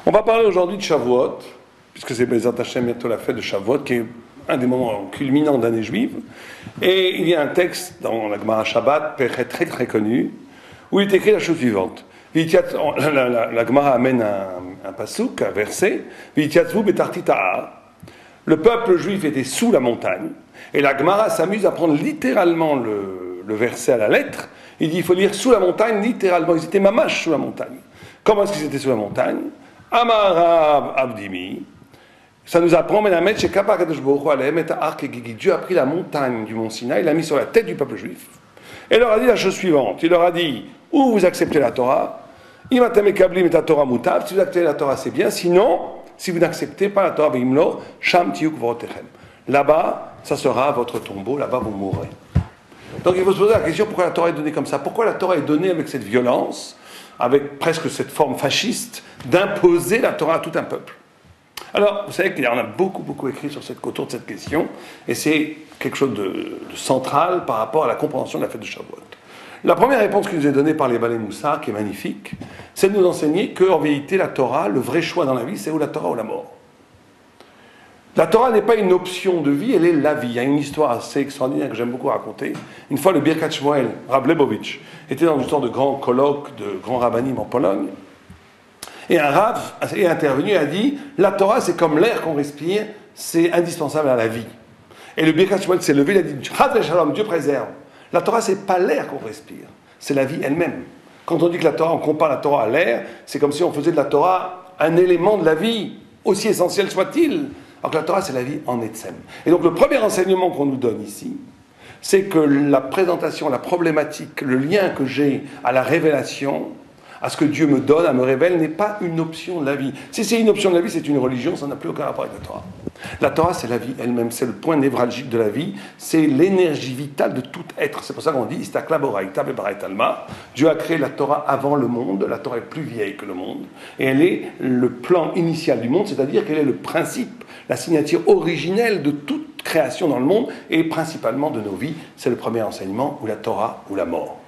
On va parler aujourd'hui de Shavuot, puisque c'est Bezrat Hashem bientôt la fête de Shavuot, qui est un des moments culminants de l'année juive. Et il y a un texte dans la Gemara Shabbat, très très très connu, où il est écrit la chose suivante. La Gemara amène un passouk, un verset. Le peuple juif était sous la montagne. Et la Gemara s'amuse à prendre littéralement le verset à la lettre. Il dit il faut lire sous la montagne, littéralement. Ils étaient mamash sous la montagne. Comment est-ce qu'ils étaient sous la montagne? Amarab Abdimi. Ça nous apprend, Dieu a pris la montagne du mont Sinaï, il l'a mis sur la tête du peuple juif. Et il leur a dit la chose suivante. Il leur a dit, ou vous acceptez la Torah, si vous acceptez la Torah, c'est bien, sinon, si vous n'acceptez pas la Torah, là-bas, ça sera votre tombeau, là-bas vous mourrez. Donc il faut se poser la question, pourquoi la Torah est donnée comme ça? Pourquoi la Torah est donnée avec cette violence, avec presque cette forme fasciste, d'imposer la Torah à tout un peuple? Alors, vous savez qu'il y en a beaucoup écrit autour de cette question, et c'est quelque chose de central par rapport à la compréhension de la fête de Shavuot. La première réponse qui nous est donnée par les Balei Moussar, qui est magnifique, c'est de nous enseigner qu'en vérité, la Torah, le vrai choix dans la vie, c'est ou la Torah ou la mort. La Torah n'est pas une option de vie, elle est la vie. Il y a une histoire assez extraordinaire que j'aime beaucoup raconter. Une fois, le Birkat Shmuel, Rav Lebovitch, était dans une sorte de grand colloque, de grand rabbinim en Pologne. Et un Rav est intervenu et a dit « La Torah, c'est comme l'air qu'on respire, c'est indispensable à la vie. » Et le Birkat Shmuel s'est levé, il a dit « Chad Shalom, Dieu préserve. La Torah, c'est pas l'air qu'on respire, c'est la vie elle-même. Quand on dit que la Torah, on compare la Torah à l'air, c'est comme si on faisait de la Torah un élément de la vie, aussi essentiel soit-il. Alors que la Torah, c'est la vie en Etzem. Et donc le premier enseignement qu'on nous donne ici, c'est que la présentation, la problématique, le lien que j'ai à la révélation, à ce que Dieu me donne, à me révèle, n'est pas une option de la vie. Si c'est une option de la vie, c'est une religion, ça n'a plus aucun rapport avec la Torah. La Torah, c'est la vie elle-même, c'est le point névralgique de la vie, c'est l'énergie vitale de tout être. C'est pour ça qu'on dit Istakla Boraïta Bebarait Alma. Dieu a créé la Torah avant le monde, la Torah est plus vieille que le monde, et elle est le plan initial du monde, c'est-à-dire qu'elle est le principe, la signature originelle de toute création dans le monde, et principalement de nos vies. C'est le premier enseignement, ou la Torah, ou la mort.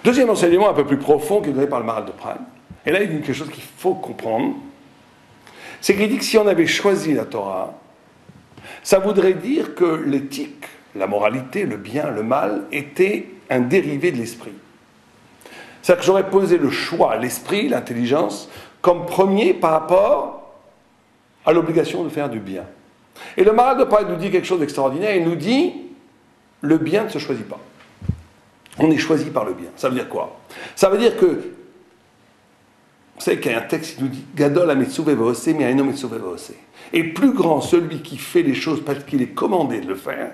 Deuxième enseignement un peu plus profond qui est donné par le Maharal de Prague, et là il dit quelque chose qu'il faut comprendre, c'est qu'il dit que si on avait choisi la Torah, ça voudrait dire que l'éthique, la moralité, le bien, le mal, était un dérivé de l'esprit. C'est-à-dire que j'aurais posé le choix, l'esprit, l'intelligence, comme premier par rapport à l'obligation de faire du bien. Et le Maharal de Prague nous dit quelque chose d'extraordinaire, il nous dit, le bien ne se choisit pas. On est choisi par le bien. Ça veut dire quoi? Ça veut dire que, vous savez qu'il y a un texte qui nous dit Gadol ha-metzuve v'oseh mi'aino metzuve v'oseh. Et plus grand celui qui fait les choses parce qu'il est commandé de le faire,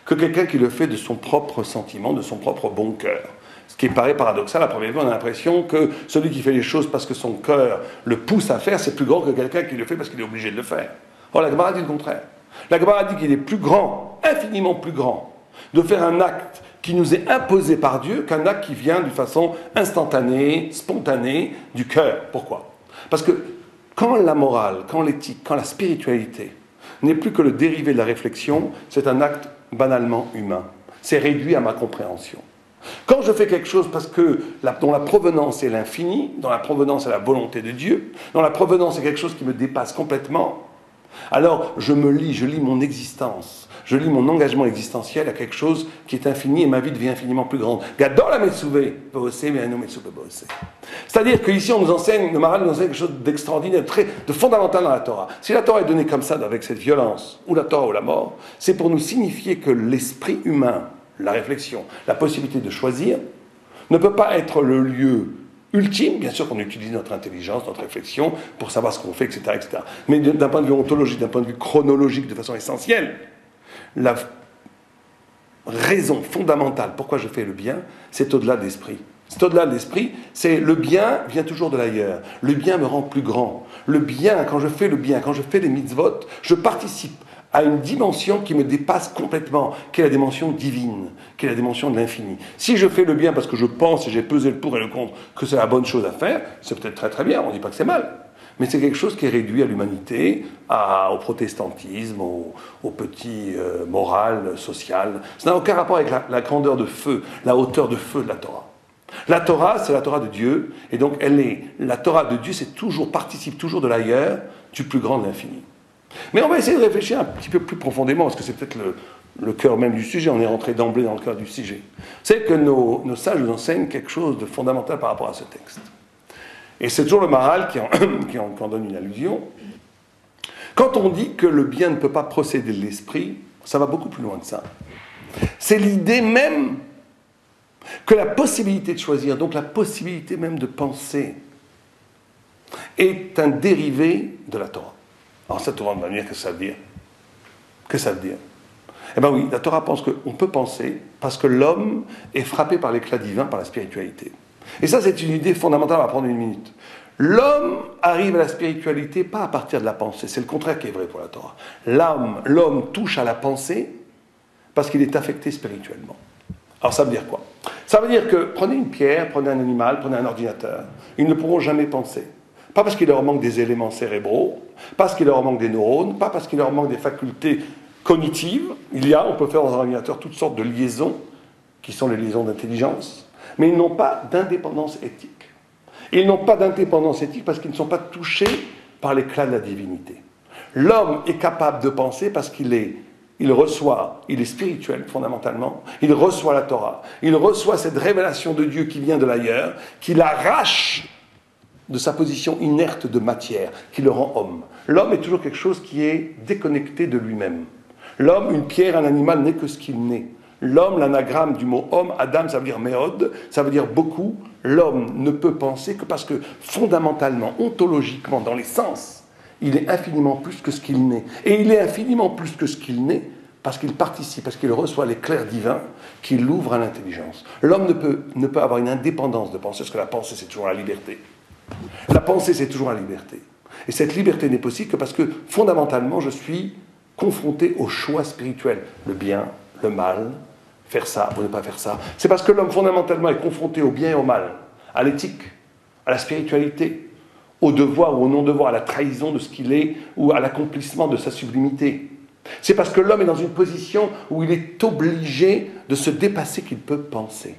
que quelqu'un qui le fait de son propre sentiment, de son propre bon cœur. Ce qui paraît paradoxal, à première vue, on a l'impression que celui qui fait les choses parce que son cœur le pousse à faire, c'est plus grand que quelqu'un qui le fait parce qu'il est obligé de le faire. Or, la Gemara dit le contraire. La Gemara dit qu'il est plus grand, infiniment plus grand, de faire un acte qui nous est imposé par Dieu qu'un acte qui vient de façon instantanée, spontanée, du cœur. Pourquoi? Parce que quand la morale, quand l'éthique, quand la spiritualité n'est plus que le dérivé de la réflexion, c'est un acte banalement humain. C'est réduit à ma compréhension. Quand je fais quelque chose parce que dont la provenance est l'infini, dont la provenance est la volonté de Dieu, dont la provenance est quelque chose qui me dépasse complètement, alors je lis mon existence, je lis mon engagement existentiel à quelque chose qui est infini et ma vie devient infiniment plus grande. Gadol ha-metzuve v'oseh mi'aino metzuve v'oseh. C'est-à-dire qu'ici on nous enseigne, le Maharal nous enseigne quelque chose d'extraordinaire, de fondamental dans la Torah. Si la Torah est donnée comme ça, avec cette violence, ou la Torah ou la mort, c'est pour nous signifier que l'esprit humain, la réflexion, la possibilité de choisir, ne peut pas être le lieu ultime, bien sûr qu'on utilise notre intelligence, notre réflexion, pour savoir ce qu'on fait, etc., etc. Mais d'un point de vue ontologique, d'un point de vue chronologique, de façon essentielle, la raison fondamentale pourquoi je fais le bien, c'est au-delà de l'esprit. C'est au-delà de l'esprit, c'est le bien vient toujours de l'ailleurs. Le bien me rend plus grand. Le bien, quand je fais le bien, quand je fais les mitzvot, je participe à une dimension qui me dépasse complètement, qui est la dimension divine, qui est la dimension de l'infini. Si je fais le bien parce que je pense et j'ai pesé le pour et le contre que c'est la bonne chose à faire, c'est peut-être très très bien, on ne dit pas que c'est mal. Mais c'est quelque chose qui est réduit à l'humanité, au protestantisme, au petit moral, social. Ça n'a aucun rapport avec la grandeur de feu, la hauteur de feu de la Torah. La Torah, c'est la Torah de Dieu, et donc la Torah de Dieu, participe toujours de l'ailleurs, du plus grand de l'infini. Mais on va essayer de réfléchir un petit peu plus profondément, parce que c'est peut-être le cœur même du sujet, on est rentré d'emblée dans le cœur du sujet. C'est que nos sages nous enseignent quelque chose de fondamental par rapport à ce texte. Et c'est toujours le Maharal qui en donne une allusion. Quand on dit que le bien ne peut pas procéder de l'esprit, ça va beaucoup plus loin de ça. C'est l'idée même que la possibilité de choisir, donc la possibilité même de penser, est un dérivé de la Torah. Alors ça, Torah va me dire, qu'est-ce que ça veut dire? Qu'est-ce que ça veut dire? Eh bien oui, la Torah pense qu'on peut penser parce que l'homme est frappé par l'éclat divin, par la spiritualité. Et ça, c'est une idée fondamentale, on va prendre une minute. L'homme arrive à la spiritualité pas à partir de la pensée, c'est le contraire qui est vrai pour la Torah. L'homme touche à la pensée parce qu'il est affecté spirituellement. Alors ça veut dire quoi? Ça veut dire que prenez une pierre, prenez un animal, prenez un ordinateur, ils ne pourront jamais penser. Pas parce qu'il leur manque des éléments cérébraux, pas parce qu'il leur manque des neurones, pas parce qu'il leur manque des facultés cognitives. On peut faire dans un ordinateur toutes sortes de liaisons, qui sont les liaisons d'intelligence, mais ils n'ont pas d'indépendance éthique. Ils n'ont pas d'indépendance éthique parce qu'ils ne sont pas touchés par l'éclat de la divinité. L'homme est capable de penser parce il est spirituel fondamentalement, il reçoit la Torah, il reçoit cette révélation de Dieu qui vient de l'ailleurs, qui l'arrache de sa position inerte de matière, qui le rend homme. L'homme est toujours quelque chose qui est déconnecté de lui-même. L'homme, une pierre, un animal n'est que ce qu'il n'est. L'homme, l'anagramme du mot homme, Adam, ça veut dire méod, ça veut dire beaucoup. L'homme ne peut penser que parce que fondamentalement, ontologiquement, dans les sens, il est infiniment plus que ce qu'il n'est. Et il est infiniment plus que ce qu'il n'est parce qu'il participe, parce qu'il reçoit l'éclair divin qui l'ouvre à l'intelligence. L'homme ne peut avoir une indépendance de pensée, parce que la pensée, c'est toujours la liberté. La pensée, c'est toujours la liberté. Et cette liberté n'est possible que parce que, fondamentalement, je suis confronté au choix spirituel. Le bien, le mal, faire ça ou ne pas faire ça. C'est parce que l'homme, fondamentalement, est confronté au bien et au mal, à l'éthique, à la spiritualité, au devoir ou au non-devoir, à la trahison de ce qu'il est ou à l'accomplissement de sa sublimité. C'est parce que l'homme est dans une position où il est obligé de se dépasser qu'il peut penser.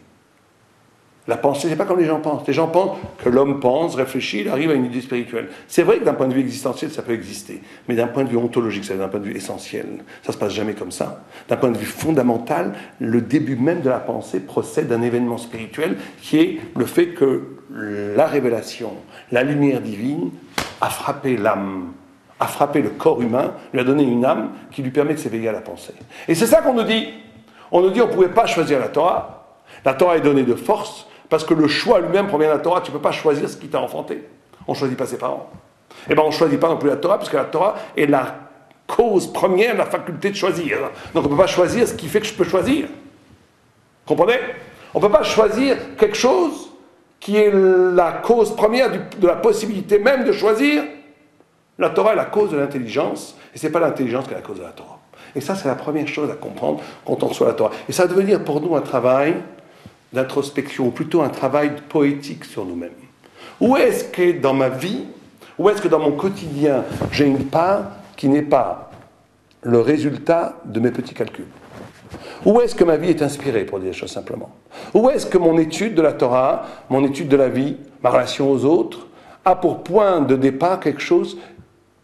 La pensée, c'est pas comme les gens pensent. Les gens pensent que l'homme pense, réfléchit, il arrive à une idée spirituelle. C'est vrai que d'un point de vue existentiel, ça peut exister. Mais d'un point de vue ontologique, c'est-à-dire d'un point de vue essentiel, ça se passe jamais comme ça. D'un point de vue fondamental, le début même de la pensée procède d'un événement spirituel qui est le fait que la révélation, la lumière divine a frappé l'âme, a frappé le corps humain, lui a donné une âme qui lui permet de s'éveiller à la pensée. Et c'est ça qu'on nous dit. On nous dit qu'on ne pouvait pas choisir la Torah. La Torah est donnée de force, parce que le choix lui-même provient de la Torah. Tu ne peux pas choisir ce qui t'a enfanté. On ne choisit pas ses parents. Eh bien, on ne choisit pas non plus la Torah, parce que la Torah est la cause première de la faculté de choisir. Donc on ne peut pas choisir ce qui fait que je peux choisir. Comprenez? On ne peut pas choisir quelque chose qui est la cause première de la possibilité même de choisir. La Torah est la cause de l'intelligence, et ce n'est pas l'intelligence qui est la cause de la Torah. Et ça, c'est la première chose à comprendre quand on reçoit la Torah. Et ça va devenir pour nous un travail d'introspection, ou plutôt un travail poétique sur nous-mêmes. Où est-ce que dans ma vie, où est-ce que dans mon quotidien, j'ai une part qui n'est pas le résultat de mes petits calculs? Où est-ce que ma vie est inspirée, pour dire les choses simplement? Où est-ce que mon étude de la Torah, mon étude de la vie, ma relation aux autres, a pour point de départ quelque chose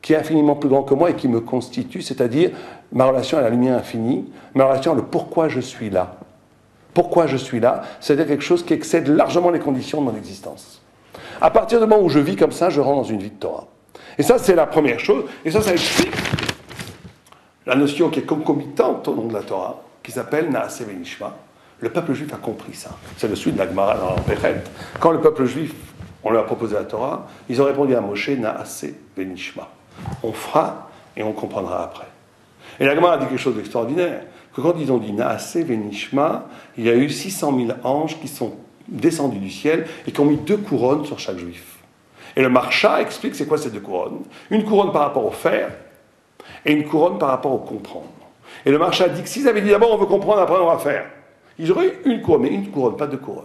qui est infiniment plus grand que moi et qui me constitue, c'est-à-dire ma relation à la lumière infinie, ma relation à le pourquoi je suis là. Pourquoi je suis là, c'est-à-dire quelque chose qui excède largement les conditions de mon existence. À partir du moment où je vis comme ça, je rentre dans une vie de Torah. Et ça, c'est la première chose. Et ça explique la notion qui est concomitante au nom de la Torah, qui s'appelle Naaseh Venishma. Le peuple juif a compris ça. C'est le suite de la Gemara dans Péchet. Quand le peuple juif, on leur a proposé la Torah, ils ont répondu à Moshe, Naaseh Venishma. On fera et on comprendra après. Et la Gemara a dit quelque chose d'extraordinaire, que quand ils ont dit Naaseh Venishma, il y a eu 600 000 anges qui sont descendus du ciel et qui ont mis 2 couronnes sur chaque juif. Et le Marsha explique c'est quoi ces 2 couronnes. Une couronne par rapport au faire et une couronne par rapport au comprendre. Et le Marsha dit que s'ils avaient dit d'abord on veut comprendre, après on va faire, ils auraient eu une couronne, mais une couronne, pas 2 couronnes.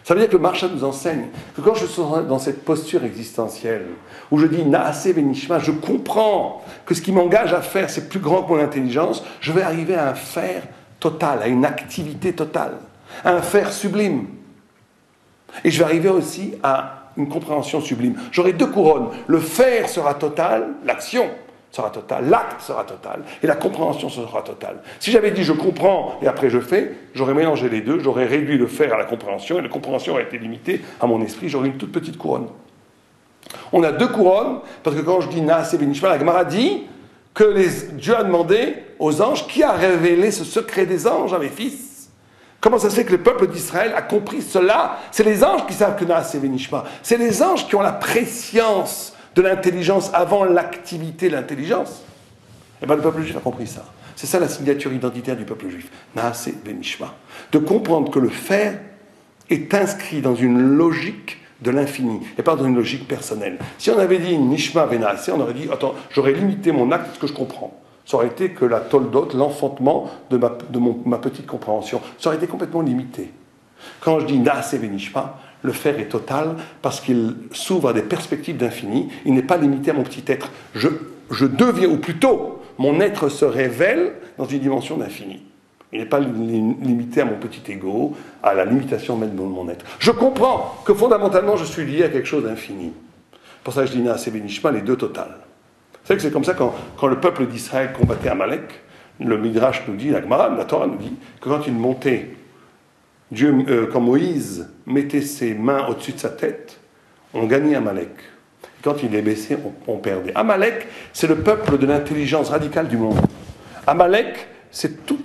Ça veut dire que le Marsha nous enseigne que quand je suis dans cette posture existentielle, où je dis Naaseh Venishma, je comprends que ce qui m'engage à faire, c'est plus grand que mon intelligence, je vais arriver à un faire total, à une activité totale, à un faire sublime. Et je vais arriver aussi à une compréhension sublime. J'aurai deux couronnes. Le faire sera total, l'action sera totale, l'acte sera total, et la compréhension sera totale. Si j'avais dit je comprends et après je fais, j'aurais mélangé les deux, j'aurais réduit le faire à la compréhension, et la compréhension aurait été limitée à mon esprit, j'aurais une toute petite couronne. On a deux couronnes, parce que quand je dis Naaseh Benishma, la Gemara dit que Dieu a demandé aux anges, qui a révélé ce secret des anges à mes fils? Comment ça se fait que le peuple d'Israël a compris cela? C'est les anges qui savent que Naaseh Benishma. C'est les anges qui ont la préscience de l'intelligence avant l'activité de l'intelligence. Et bien le peuple juif a compris ça. C'est ça la signature identitaire du peuple juif. Naaseh Benishma. De comprendre que le faire est inscrit dans une logique de l'infini, et pas dans une logique personnelle. Si on avait dit Nishma Venaaseh, on aurait dit, attends, j'aurais limité mon acte à ce que je comprends. Ça aurait été que la toldot, l'enfantement de ma petite compréhension. Ça aurait été complètement limité. Quand je dis Naaseh Benishma, le faire est total parce qu'il s'ouvre à des perspectives d'infini. Il n'est pas limité à mon petit être. Je deviens, ou plutôt, mon être se révèle dans une dimension d'infini. Il n'est pas limité à mon petit ego, à la limitation même de mon être. Je comprends que fondamentalement, je suis lié à quelque chose d'infini. Pour ça, je dis Naaseh Benishma, les deux totales. Vous savez que c'est comme ça quand le peuple d'Israël combattait Amalek, le Midrash nous dit, la Gemara, la Torah nous dit, que quand il montait, quand Moïse mettait ses mains au-dessus de sa tête, on gagnait Amalek. Quand il les baissait, on perdait. Amalek, c'est le peuple de l'intelligence radicale du monde. Amalek, c'est toute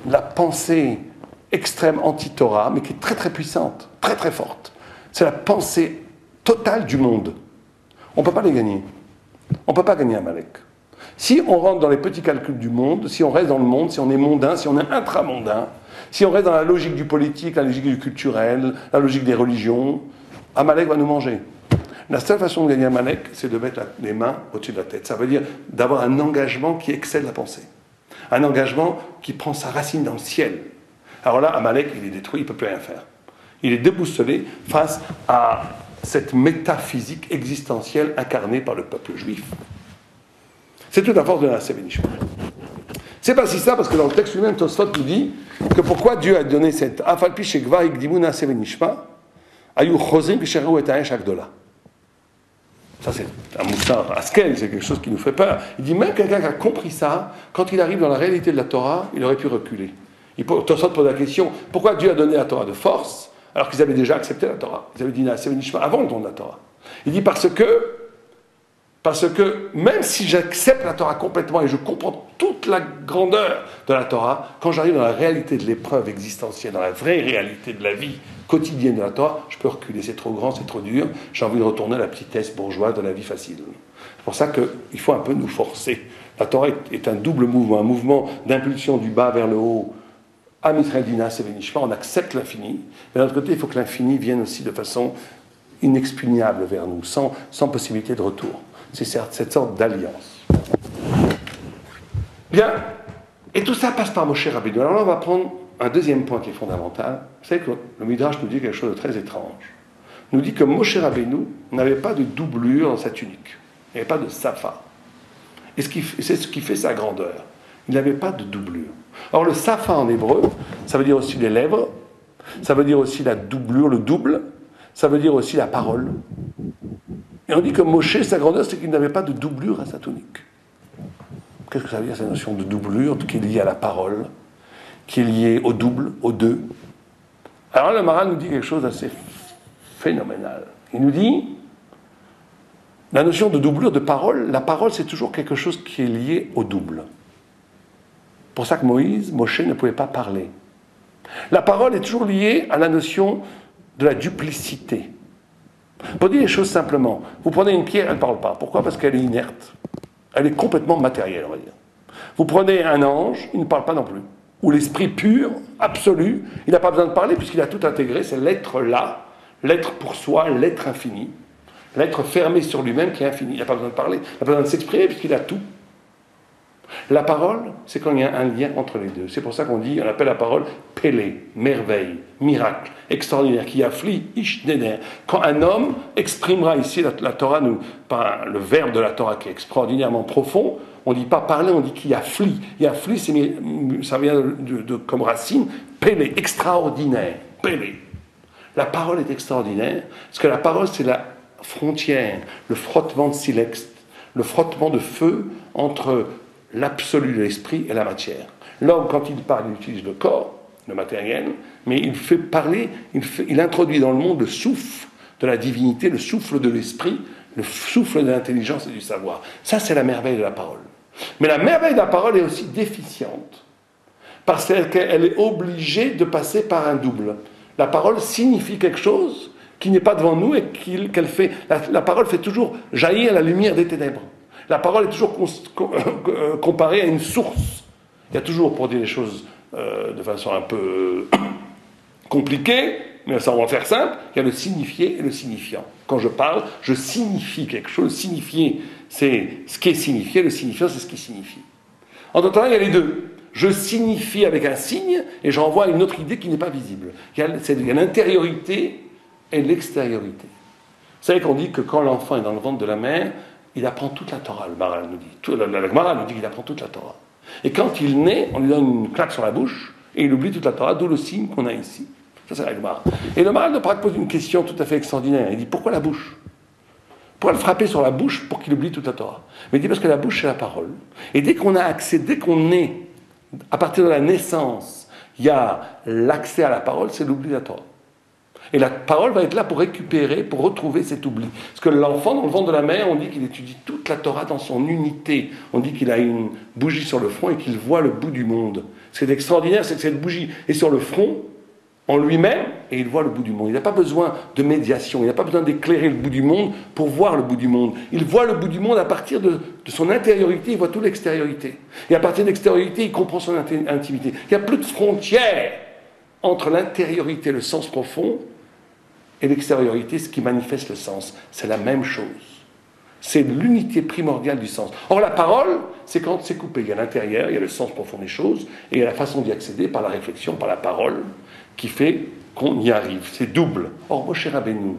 la pensée extrême anti-Torah, mais qui est très très puissante, très très forte. C'est la pensée totale du monde. On ne peut pas les gagner. On ne peut pas gagner Amalek. Si on rentre dans les petits calculs du monde, si on reste dans le monde, si on est mondain, si on est intramondain, si on reste dans la logique du politique, la logique du culturel, la logique des religions, Amalek va nous manger. La seule façon de gagner Amalek, c'est de mettre les mains au-dessus de la tête. Ça veut dire d'avoir un engagement qui excelle la pensée. Un engagement qui prend sa racine dans le ciel. Alors là, Amalek, il est détruit, il ne peut plus rien faire. Il est déboussolé face à cette métaphysique existentielle incarnée par le peuple juif. C'est toute la force de Naaseh Benishma. C'est pas si ça, parce que dans le texte lui-même, Tosfot nous dit que pourquoi Dieu a donné cette Afalpi Shekva Ikdimu Naaseh Benishma, Ayu Chozim Pisheru et Aesh Agdola. Ça, c'est un moussard askel, c'est quelque chose qui nous fait peur. Il dit même quelqu'un qui a compris ça, quand il arrive dans la réalité de la Torah, il aurait pu reculer. Tosfot pose la question, pourquoi Dieu a donné la Torah de force, alors qu'ils avaient déjà accepté la Torah? Ils avaient dit Naaseh Benishma avant le don de la Torah. Il dit parce que même si j'accepte la Torah complètement et je comprends toute la grandeur de la Torah, quand j'arrive dans la réalité de l'épreuve existentielle, dans la vraie réalité de la vie quotidienne de la Torah, je peux reculer, c'est trop grand, c'est trop dur, j'ai envie de retourner à la petitesse bourgeoise de la vie facile. C'est pour ça qu'il faut un peu nous forcer. La Torah est un double mouvement, un mouvement d'impulsion du bas vers le haut. Am Yisrael dit Naaseh Benishma, on accepte l'infini, mais d'un autre côté, il faut que l'infini vienne aussi de façon inexpugnable vers nous, sans possibilité de retour. C'est cette sorte d'alliance. Bien, et tout ça passe par Moshe Rabbeinu. Alors là, on va prendre un deuxième point qui est fondamental. Vous savez que le Midrash nous dit quelque chose de très étrange. Il nous dit que Moshe Rabbeinu n'avait pas de doublure dans sa tunique. Il n'y avait pas de safa. Et c'est ce qui fait sa grandeur. Il n'avait pas de doublure. Or, le safa en hébreu, ça veut dire aussi les lèvres, ça veut dire aussi la doublure, le double, ça veut dire aussi la parole. Et on dit que Moshe, sa grandeur, c'est qu'il n'avait pas de doublure à sa tunique. Qu'est-ce que ça veut dire, cette notion de doublure, qui est liée à la parole, qui est liée au double, aux deux? Alors le Maharal nous dit quelque chose d'assez phénoménal. Il nous dit, la notion de doublure de parole, la parole, c'est toujours quelque chose qui est lié au double. Pour ça que Moshe ne pouvait pas parler. La parole est toujours liée à la notion de la duplicité. Pour dire les choses simplement, vous prenez une pierre, elle ne parle pas. Pourquoi? Parce qu'elle est inerte. Elle est complètement matérielle, on va dire. Vous prenez un ange, il ne parle pas non plus. Ou l'esprit pur, absolu, il n'a pas besoin de parler puisqu'il a tout intégré, c'est l'être-là, l'être pour soi, l'être infini, l'être fermé sur lui-même qui est infini. Il n'a pas besoin de parler, il n'a pas besoin de s'exprimer puisqu'il a tout. La parole, c'est quand il y a un lien entre les deux. C'est pour ça qu'on dit, on appelle la parole pélé, merveille, miracle, extraordinaire, qui afflie, ishneder. Quand un homme exprimera ici, la Torah, le verbe de la Torah qui est extraordinairement profond, on ne dit pas parler, on dit qu'il afflie. Il afflie, ça vient comme racine, pélé, extraordinaire, pélé. La parole est extraordinaire, parce que la parole, c'est la frontière, le frottement de silex, le frottement de feu entre l'absolu de l'esprit et la matière. L'homme, quand il parle, il utilise le corps, le matériel, mais il fait parler, il introduit dans le monde le souffle de la divinité, le souffle de l'esprit, le souffle de l'intelligence et du savoir. Ça, c'est la merveille de la parole. Mais la merveille de la parole est aussi déficiente, parce qu'elle est obligée de passer par un double. La parole signifie quelque chose qui n'est pas devant nous et qu'elle fait. La parole fait toujours jaillir la lumière des ténèbres. La parole est toujours comparée à une source. Il y a toujours, pour dire les choses de façon un peu compliquée, mais ça on va faire simple, il y a le signifié et le signifiant. Quand je parle, je signifie quelque chose. Signifier, c'est ce qui est signifié, le signifiant, c'est ce qui signifie. En d'autres temps, il y a les deux. Je signifie avec un signe et j'envoie une autre idée qui n'est pas visible. Il y a l'intériorité et l'extériorité. Vous savez qu'on dit que quand l'enfant est dans le ventre de la mère, il apprend toute la Torah, le Maharal nous dit. La Gemara nous dit qu'il apprend toute la Torah. Et quand il naît, on lui donne une claque sur la bouche et il oublie toute la Torah, d'où le signe qu'on a ici. Ça, c'est la Gemara. Et le Maharal de Prague pose une question tout à fait extraordinaire. Il dit, pourquoi la bouche ? Pourquoi le frapper sur la bouche pour qu'il oublie toute la Torah ? Mais il dit, parce que la bouche, c'est la parole. Et dès qu'on a accès, dès qu'on est, à partir de la naissance, il y a l'accès à la parole, c'est l'oubli de la Torah. Et la parole va être là pour récupérer, pour retrouver cet oubli. Parce que l'enfant, dans le ventre de la mère, on dit qu'il étudie toute la Torah dans son unité. On dit qu'il a une bougie sur le front et qu'il voit le bout du monde. Ce qui est extraordinaire, c'est que cette bougie est sur le front, en lui-même, et il voit le bout du monde. Il n'a pas besoin de médiation, il n'a pas besoin d'éclairer le bout du monde pour voir le bout du monde. Il voit le bout du monde à partir de son intériorité, il voit toute l'extériorité. Et à partir de l'extériorité, il comprend son intimité. Il n'y a plus de frontière entre l'intériorité, le sens profond, et l'extériorité, ce qui manifeste le sens. C'est la même chose. C'est l'unité primordiale du sens. Or, la parole, c'est quand c'est coupé. Il y a l'intérieur, il y a le sens profond des choses, et il y a la façon d'y accéder par la réflexion, par la parole, qui fait qu'on y arrive. C'est double. Or, Moshe Rabbeinu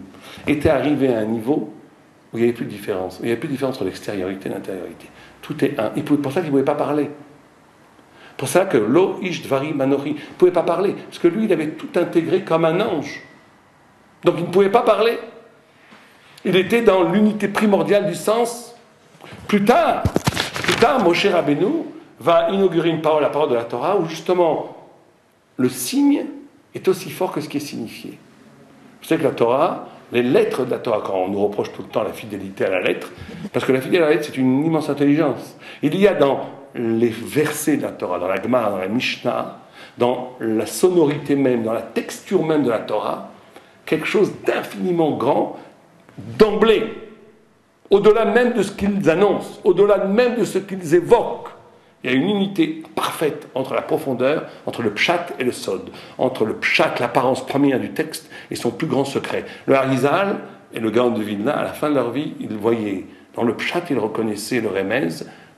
était arrivé à un niveau où il n'y avait plus de différence. Il n'y avait plus de différence entre l'extériorité et l'intériorité. Tout est un. Pour ça qu'il ne pouvait pas parler. Pour ça que Lo Ish Dvari Manochi ne pouvait pas parler. Parce que lui, il avait tout intégré comme un ange. Donc il ne pouvait pas parler. Il était dans l'unité primordiale du sens. Plus tard, Moshe Rabbeinu va inaugurer la parole de la Torah, où justement le signe est aussi fort que ce qui est signifié. Vous savez que la Torah, les lettres de la Torah, quand on nous reproche tout le temps la fidélité à la lettre, parce que la fidélité à la lettre, c'est une immense intelligence. Il y a dans les versets de la Torah, dans la Gemara, dans la Mishnah, dans la sonorité même, dans la texture même de la Torah, quelque chose d'infiniment grand, d'emblée, au-delà même de ce qu'ils annoncent, au-delà même de ce qu'ils évoquent. Il y a une unité parfaite entre la profondeur, entre le pshat et le sod, entre le pshat, l'apparence première du texte, et son plus grand secret. Le Harizal et le Gaon de Vilna, à la fin de leur vie, ils voyaient, dans le pshat, ils reconnaissaient le remez,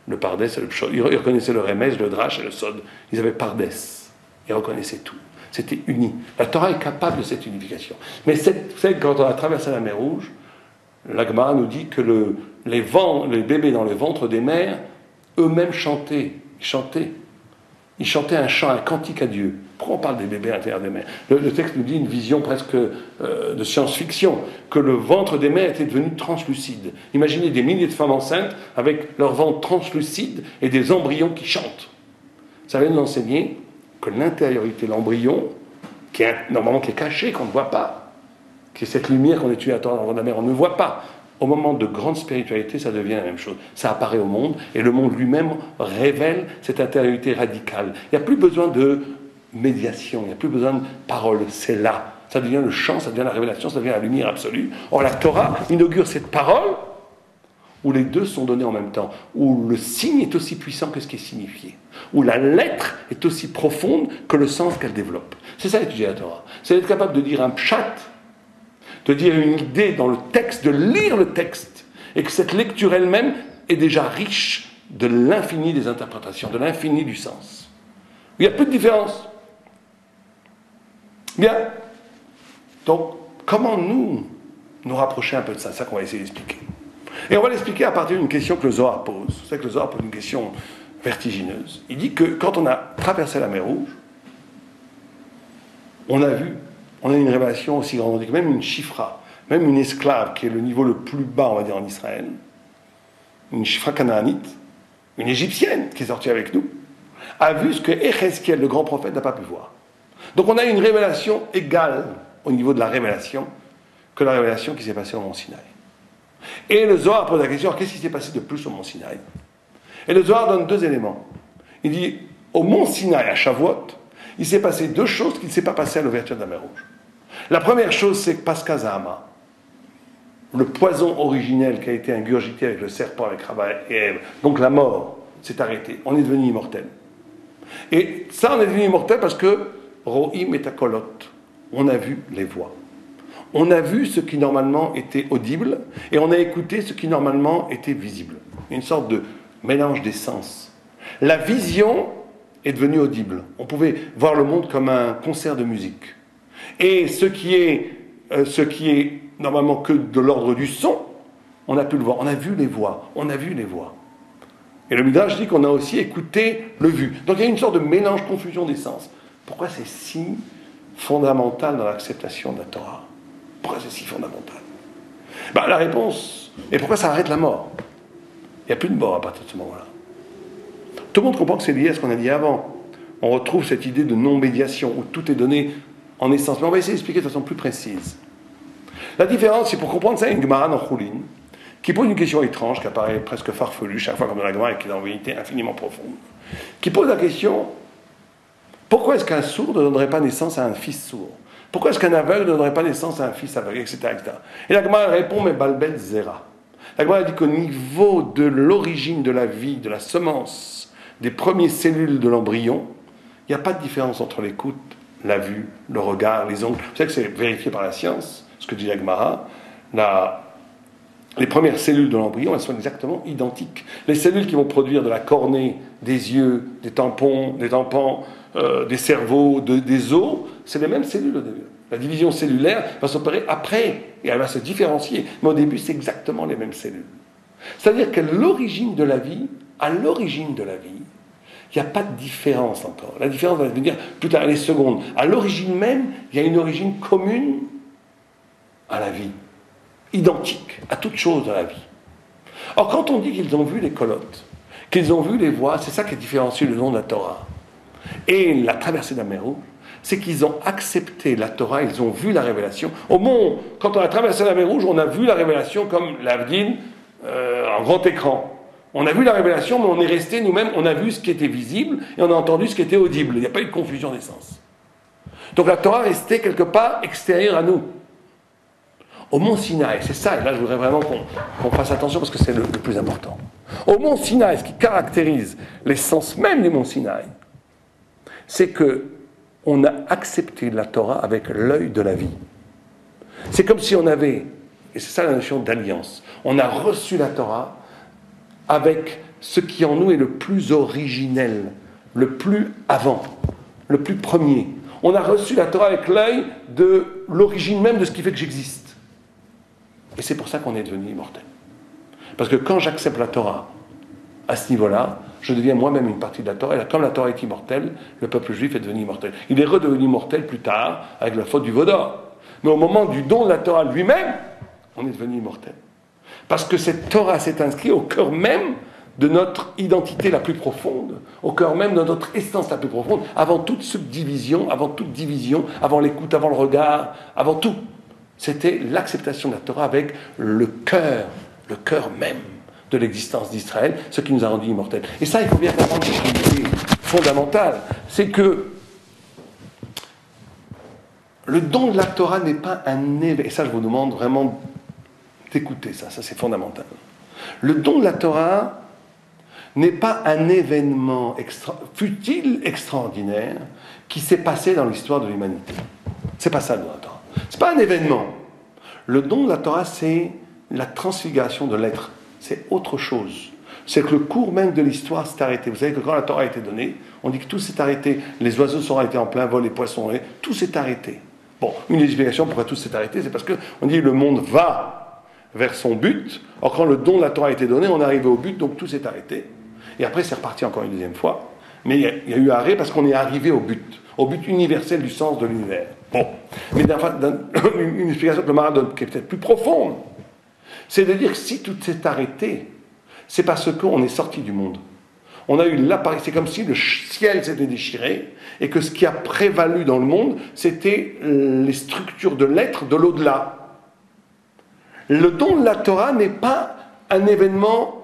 le pardes et le pshat. Ils reconnaissaient le remez, le drash et le sod. Ils avaient pardes. Ils reconnaissaient tout. C'était uni. La Torah est capable de cette unification. Mais vous savez, quand on a traversé la mer Rouge, la Gemara nous dit que les bébés dans le ventre des mères, eux-mêmes chantaient. Ils chantaient un chant, un cantique à Dieu. Pourquoi on parle des bébés à l'intérieur des mères ? Le texte nous dit une vision presque de science-fiction, que le ventre des mères était devenu translucide. Imaginez des milliers de femmes enceintes avec leur ventre translucide et des embryons qui chantent. Ça vient nous enseigner que l'intériorité, l'embryon, qui est caché, qu'on ne voit pas, qui est cette lumière qu'on étudie à travers la mer, on ne voit pas. Au moment de grande spiritualité, ça devient la même chose. Ça apparaît au monde, et le monde lui-même révèle cette intériorité radicale. Il n'y a plus besoin de médiation, il n'y a plus besoin de parole, c'est là. Ça devient le chant, ça devient la révélation, ça devient la lumière absolue. Or, la Torah inaugure cette parole, où les deux sont donnés en même temps, où le signe est aussi puissant que ce qui est signifié, où la lettre est aussi profonde que le sens qu'elle développe. C'est ça étudier la Torah. C'est être capable de dire un pshat, de dire une idée dans le texte, de lire le texte, et que cette lecture elle-même est déjà riche de l'infini des interprétations, de l'infini du sens. Il n'y a plus de différence. Bien. Donc, comment nous rapprocher un peu de ça ? C'est ça qu'on va essayer d'expliquer. Et on va l'expliquer à partir d'une question que le Zohar pose. Vous savez que le Zohar pose une question vertigineuse. Il dit que quand on a traversé la mer Rouge, on a vu on a une révélation aussi grande que même une chifra, même une esclave qui est le niveau le plus bas, on va dire, en Israël, une chifra canaanite, une égyptienne qui est sortie avec nous, a vu ce que Ézéchiel, le grand prophète, n'a pas pu voir. Donc on a une révélation égale au niveau de la révélation que la révélation qui s'est passée au mont Sinaï. Et le Zohar pose la question, qu'est-ce qui s'est passé de plus au mont Sinaï? Et le Zohar donne deux éléments. Il dit, au mont Sinaï, à Shavuot, il s'est passé deux choses qui ne s'est pas passé à l'ouverture de la mer Rouge. La première chose, c'est que Pascha Zahama, le poison originel qui a été ingurgité avec le serpent, avec Rava et Ève, donc la mort, s'est arrêtée. On est devenu immortel. Et ça, on est devenu immortel parce que Rohim et Takolot, on a vu les voix. On a vu ce qui normalement était audible et on a écouté ce qui normalement était visible. Une sorte de mélange des sens. La vision est devenue audible. On pouvait voir le monde comme un concert de musique. Et ce qui est normalement que de l'ordre du son, on a pu le voir. On a vu les voix. On a vu les voix. Et le Midrash dit qu'on a aussi écouté le vu. Donc il y a une sorte de mélange, confusion des sens. Pourquoi c'est si fondamental dans l'acceptation de la Torah? Pourquoi c'est si fondamental? La réponse, et pourquoi ça arrête la mort? Il n'y a plus de mort à partir de ce moment-là. Tout le monde comprend que c'est lié à ce qu'on a dit avant. On retrouve cette idée de non-médiation, où tout est donné en essence. Mais on va essayer d'expliquer de façon plus précise. La différence, c'est pour comprendre ça, une Gemara dans Choulin, qui pose une question étrange, qui apparaît presque farfelue, chaque fois comme dans la Gemara, et qui est en vérité infiniment profonde, qui pose la question, pourquoi est-ce qu'un sourd ne donnerait pas naissance à un fils sourd? Pourquoi est-ce qu'un aveugle ne donnerait pas naissance à un fils aveugle, etc. etc. Et la Gemara répond, mais Balbel Zera. La Gemara dit qu'au niveau de l'origine de la vie, de la semence, des premières cellules de l'embryon, il n'y a pas de différence entre l'écoute, la vue, le regard, les ongles. Vous savez que c'est vérifié par la science, ce que dit la Gemara. Les premières cellules de l'embryon, elles sont exactement identiques. Les cellules qui vont produire de la cornée, des yeux, des tampons, des cerveaux, des os, c'est les mêmes cellules au début. La division cellulaire va s'opérer après, et elle va se différencier. Mais au début, c'est exactement les mêmes cellules. C'est-à-dire qu'à l'origine de la vie, il n'y a pas de différence encore. La différence va venir plus tard, les secondes. À l'origine même, il y a une origine commune à la vie, identique à toute chose de la vie. Or, quand on dit qu'ils ont vu les colottes, qu'ils ont vu les voix, c'est ça qui différencie le nom de la Torah et la traversée de la mer Rouge, c'est qu'ils ont accepté la Torah, ils ont vu la révélation. Au moment, quand on a traversé la mer Rouge, on a vu la révélation comme l'Avdin en grand écran. On a vu la révélation, mais on est resté nous-mêmes, on a vu ce qui était visible et on a entendu ce qui était audible. Il n'y a pas eu de confusion des sens. Donc la Torah restait quelque part extérieure à nous. Au mont Sinaï, c'est ça, et là je voudrais vraiment qu'on fasse attention parce que c'est le plus important. Au mont Sinaï, ce qui caractérise l'essence même du mont Sinaï, c'est qu'on a accepté la Torah avec l'œil de la vie. C'est comme si on avait, et c'est ça la notion d'alliance, on a reçu la Torah avec ce qui en nous est le plus originel, le plus avant, le plus premier. On a reçu la Torah avec l'œil de l'origine même de ce qui fait que j'existe. Et c'est pour ça qu'on est devenu immortel. Parce que quand j'accepte la Torah à ce niveau-là, je deviens moi-même une partie de la Torah. Et comme la Torah est immortelle, le peuple juif est devenu immortel. Il est redevenu immortel plus tard, avec la faute du veau d'or. Mais au moment du don de la Torah lui-même, on est devenu immortel. Parce que cette Torah s'est inscrite au cœur même de notre identité la plus profonde, au cœur même de notre essence la plus profonde, avant toute subdivision, avant toute division, avant l'écoute, avant le regard, avant tout. C'était l'acceptation de la Torah avec le cœur même de l'existence d'Israël, ce qui nous a rendus immortels. Et ça, il faut bien comprendre une idée fondamentale, c'est que le don de la Torah n'est pas un événement, et ça je vous demande vraiment d'écouter ça c'est fondamental. Le don de la Torah n'est pas un événement fut-il extraordinaire qui s'est passé dans l'histoire de l'humanité. C'est pas ça le don de la Torah. C'est pas un événement. Le don de la Torah, c'est la transfiguration de l'être. C'est autre chose. C'est que le cours même de l'histoire s'est arrêté. Vous savez que quand la Torah a été donnée, on dit que tout s'est arrêté. Les oiseaux sont arrêtés en plein vol, les poissons, tout s'est arrêté. Bon, une explication pourquoi tout s'est arrêté, c'est parce qu'on dit que le monde va vers son but. Or, quand le don de la Torah a été donné, on est arrivé au but, donc tout s'est arrêté. Et après, c'est reparti encore une deuxième fois. Mais il y a eu arrêt parce qu'on est arrivé au but universel du sens de l'univers. Bon, mais une explication que le Maharal donne, qui est peut-être plus profonde, c'est de dire que si tout s'est arrêté, c'est parce qu'on est sorti du monde. On a eu l'apparition, c'est comme si le ciel s'était déchiré, et que ce qui a prévalu dans le monde, c'était les structures de l'être de l'au-delà. Le don de la Torah n'est pas un événement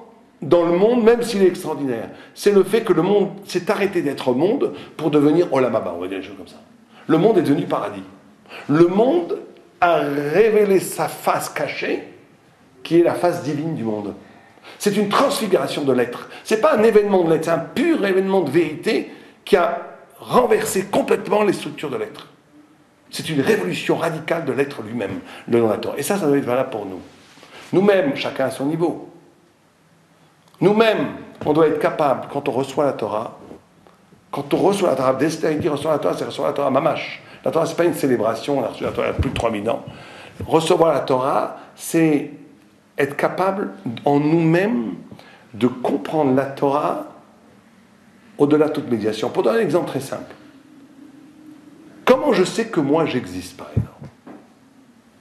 dans le monde, même s'il est extraordinaire. C'est le fait que le monde s'est arrêté d'être monde pour devenir Olam Haba, on va dire des choses comme ça. Le monde est devenu paradis. Le monde a révélé sa face cachée, qui est la face divine du monde. C'est une transfiguration de l'être. Ce n'est pas un événement de l'être, c'est un pur événement de vérité qui a renversé complètement les structures de l'être. C'est une révolution radicale de l'être lui-même, le don de la Torah. Et ça doit être valable pour nous. Nous-mêmes, chacun à son niveau. Nous-mêmes, on doit être capable, quand on reçoit la Torah, Esther, il dit recevoir la Torah, c'est recevoir la Torah mamash. La Torah, ce n'est pas une célébration, on a reçu la Torah il y a plus de 3000 ans. Recevoir la Torah, c'est être capable en nous-mêmes de comprendre la Torah au-delà de toute médiation. Pour donner un exemple très simple. Comment je sais que moi j'existe, par exemple?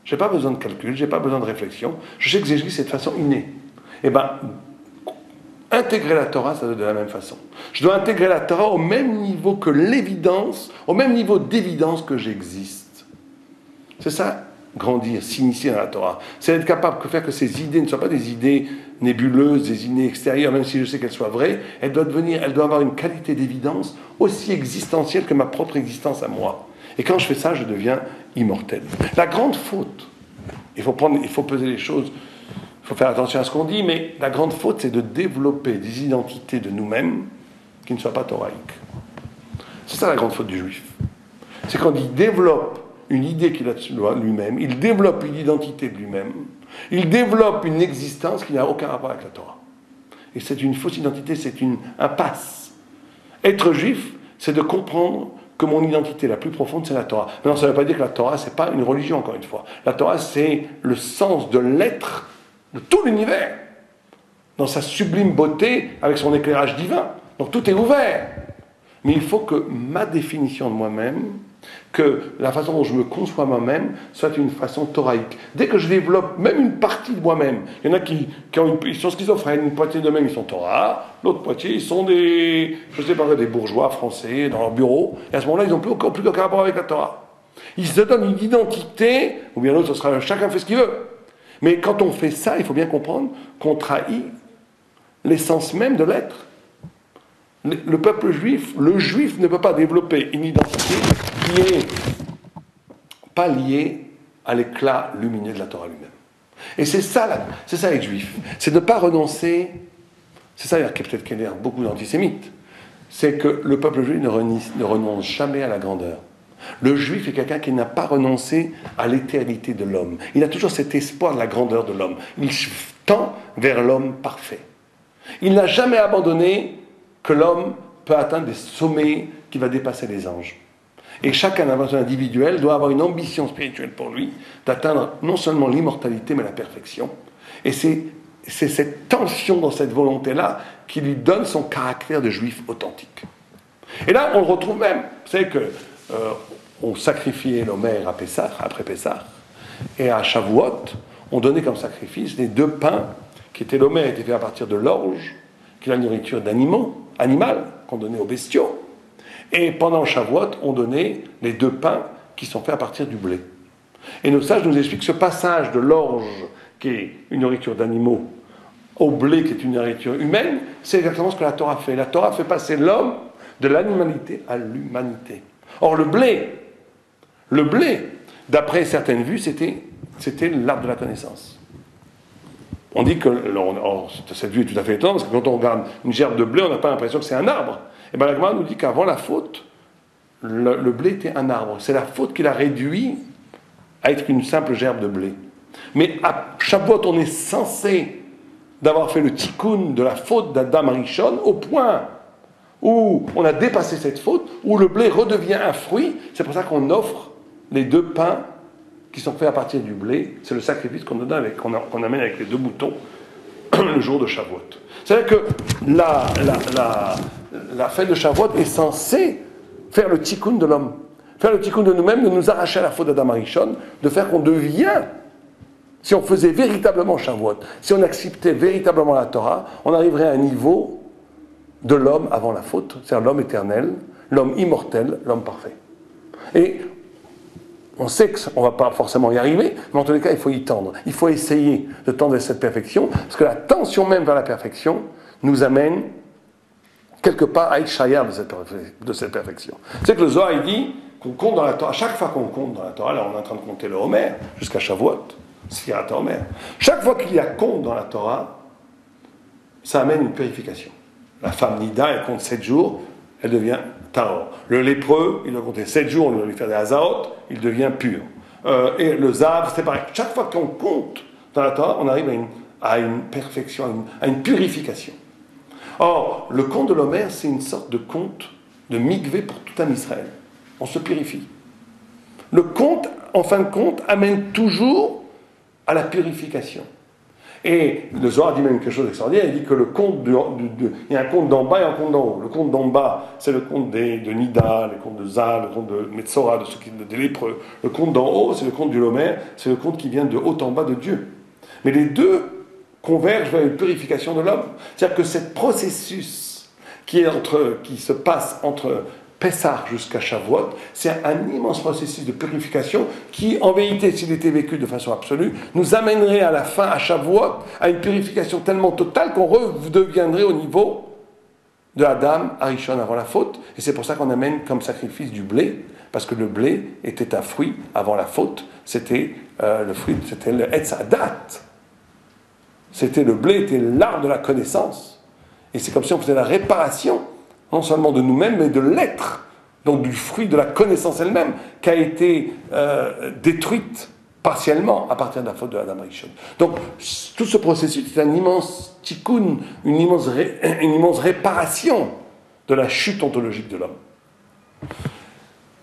Je n'ai pas besoin de calcul, je n'ai pas besoin de réflexion. Je sais que j'existe de façon innée. Eh bien, intégrer la Torah, ça doit être de la même façon. Je dois intégrer la Torah au même niveau que l'évidence, au même niveau d'évidence que j'existe. C'est ça, grandir, s'initier dans la Torah. C'est être capable de faire que ces idées ne soient pas des idées nébuleuses, des idées extérieures, même si je sais qu'elles soient vraies. Elles doivent avoir une qualité d'évidence aussi existentielle que ma propre existence à moi. Et quand je fais ça, je deviens immortel. La grande faute, il faut peser les choses, il faut faire attention à ce qu'on dit, mais la grande faute, c'est de développer des identités de nous-mêmes qui ne soient pas thoraïques. C'est ça la grande faute du juif. C'est quand il développe une idée qu'il a de lui-même, il développe une identité de lui-même, il développe une existence qui n'a aucun rapport avec la Torah. Et c'est une fausse identité, c'est une impasse. Être juif, c'est de comprendre que mon identité la plus profonde, c'est la Torah. Maintenant, ça ne veut pas dire que la Torah, ce n'est pas une religion, encore une fois. La Torah, c'est le sens de l'être de tout l'univers, dans sa sublime beauté, avec son éclairage divin. Donc tout est ouvert. Mais il faut que ma définition de moi-même, que la façon dont je me conçois moi-même, soit une façon thoraïque. Dès que je développe même une partie de moi-même, il y en a ils sont schizophrènes, une moitié d'eux-mêmes ils sont Torah, l'autre moitié ils sont des bourgeois français dans leur bureau, et à ce moment-là ils n'ont plus aucun rapport avec la Torah. Ils se donnent une identité, ou bien l'autre, ce sera chacun fait ce qu'il veut. Mais quand on fait ça, il faut bien comprendre qu'on trahit l'essence même de l'être. Le peuple juif, le juif ne peut pas développer une identité qui n'est pas liée à l'éclat lumineux de la Torah lui-même. Et c'est ça être juif. C'est de ne pas renoncer, c'est ça qui est peut-être qu'il y a beaucoup d'antisémites, c'est que le peuple juif ne renonce jamais à la grandeur. Le juif est quelqu'un qui n'a pas renoncé à l'éternité de l'homme. Il a toujours cet espoir de la grandeur de l'homme. Il tend vers l'homme parfait. Il n'a jamais abandonné que l'homme peut atteindre des sommets qui va dépasser les anges. Et chacun, dans son individuel, doit avoir une ambition spirituelle pour lui, d'atteindre non seulement l'immortalité, mais la perfection. Et c'est cette tension dans cette volonté-là qui lui donne son caractère de juif authentique. Et là, on le retrouve même. Vous savez que on sacrifiait l'Omer à Pessah, après Pessah, et à Shavuot, on donnait comme sacrifice les 2 pains qui étaient l'Omer, était fait à partir de l'orge, qui est la nourriture animale, qu'on donnait aux bestiaux. Et pendant Shavuot, on donnait les 2 pains qui sont faits à partir du blé. Et nos sages nous expliquent ce passage de l'orge, qui est une nourriture d'animaux, au blé, qui est une nourriture humaine, c'est exactement ce que la Torah fait. La Torah fait passer l'homme de l'animalité à l'humanité. Or, le blé, d'après certaines vues, c'était l'arbre de la connaissance. On dit que, cette vue est tout à fait étonnante, parce que quand on regarde une gerbe de blé, on n'a pas l'impression que c'est un arbre. Et bien la Gemara nous dit qu'avant la faute, le blé était un arbre. C'est la faute qui l'a réduit à être une simple gerbe de blé. Mais à Shavuot, on est censé d'avoir fait le tikkun de la faute d'Adam Rishon au point où on a dépassé cette faute, où le blé redevient un fruit. C'est pour ça qu'on offre les 2 pains qui sont faits à partir du blé. C'est le sacrifice qu'on amène avec les 2 moutons le jour de Shavuot. C'est-à-dire que la fête de Shavuot est censée faire le tikkun de l'homme. faire le tikkun de nous-mêmes, de nous arracher à la faute d'Adam Arishon, de faire qu'on devient, si on faisait véritablement Shavuot, si on acceptait véritablement la Torah, on arriverait à un niveau de l'homme avant la faute, c'est-à-dire l'homme éternel, l'homme immortel, l'homme parfait. Et on sait qu'on ne va pas forcément y arriver, mais en tous les cas, il faut y tendre. Il faut essayer de tendre à cette perfection, parce que la tension même vers la perfection nous amène quelque part à être shayar de cette perfection. C'est que le Zohar, il dit qu'on compte dans la Torah, chaque fois qu'on compte dans la Torah, là on est en train de compter le Homer, jusqu'à Shavuot, Sfirat Homer, chaque fois qu'il y a compte dans la Torah, ça amène une purification. La femme Nida, elle compte 7 jours, elle devient Tahor. Le lépreux, il doit compter 7 jours, on doit lui faire des Hazaot, il devient pur. Et le Zav, c'est pareil. Chaque fois qu'on compte dans la Torah, on arrive à une perfection, à une purification. Or, le conte de l'Homer, c'est une sorte de conte de mikvé pour tout un Israël. On se purifie. Le conte, en fin de compte, amène toujours à la purification. Et le Zohar dit même quelque chose d'extraordinaire, il dit que le conte il y a un conte d'en bas et un conte d'en haut. Le conte d'en bas, c'est le conte de Nida, le conte de Zal, le conte de Metzora, des lépreux. Le conte d'en haut, c'est le conte du Homer, c'est le conte qui vient de haut en bas de Dieu. Mais les deux convergent vers une purification de l'homme. C'est-à-dire que ce processus qui se passe entre Pessah jusqu'à Shavuot, c'est un immense processus de purification qui, en vérité, s'il était vécu de façon absolue, nous amènerait à la fin, à Shavuot, à une purification tellement totale qu'on redeviendrait au niveau de Adam, Arishon avant la faute. Et c'est pour ça qu'on amène comme sacrifice du blé, parce que le blé était un fruit avant la faute. C'était le fruit, c'était le Etz Hadat. Le blé était l'arbre de la connaissance. Et c'est comme si on faisait la réparation non seulement de nous-mêmes, mais de l'être, donc du fruit de la connaissance elle-même, qui a été détruite partiellement à partir de la faute de Adam Arishon. Donc, tout ce processus est un immense tikkun, une immense réparation de la chute ontologique de l'homme.